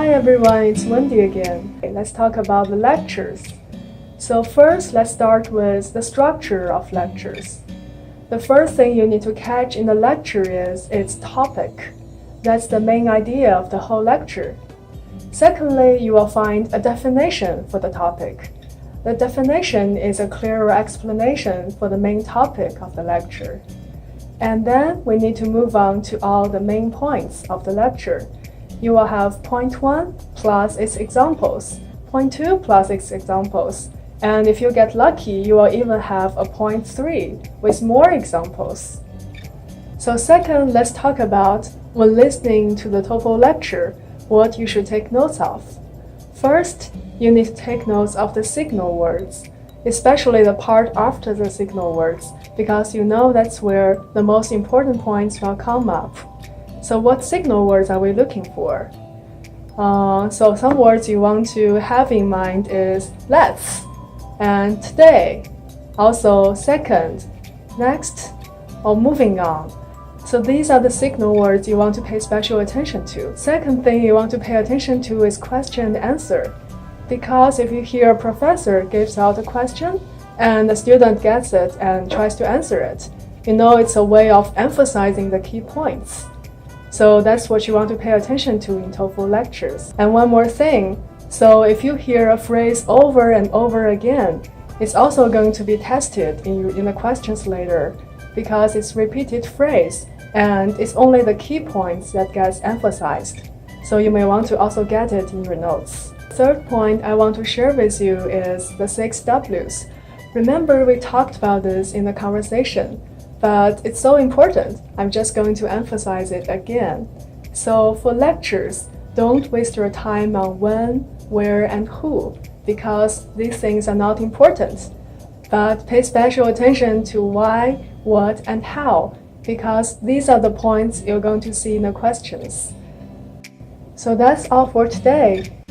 Hi everyone, it's Wendy again. Let's talk about the lectures. So first, let's start with the structure of lectures. The first thing you need to catch in the lecture is its topic. That's the main idea of the whole lecture. Secondly, you will find a definition for the topic. The definition is a clearer explanation for the main topic of the lecture. And then we need to move on to all the main points of the lecture. You will have point 1 plus its examples, point 2 plus its examples, and if you get lucky, you will even have a point 3 with more examples. So second, let's talk about when listening to the TOEFL lecture, what you should take notes of. First, you need to take notes of the signal words, especially the part after the signal words, because you know that's where the most important points will come up. So what signal words are we looking for? So some words you want to have in mind is let's and today, also second, next, or moving on. So these are the signal words you want to pay special attention to. Second thing you want to pay attention to is question and answer. Because if you hear a professor gives out a question and the student gets it and tries to answer it, you know it's a way of emphasizing the key points. So that's what you want to pay attention to in TOEFL lectures. And one more thing, so if you hear a phrase over and over again, it's also going to be tested in the questions later because it's repeated phrase and it's only the key points that gets emphasized. So you may want to also get it in your notes. Third point I want to share with you is the 6 W's. Remember we talked about this in the conversation, but it's so important, I'm just going to emphasize it again. So for lectures, don't waste your time on when, where, and who, because these things are not important. But pay special attention to why, what, and how, because these are the points you're going to see in the questions. So that's all for today.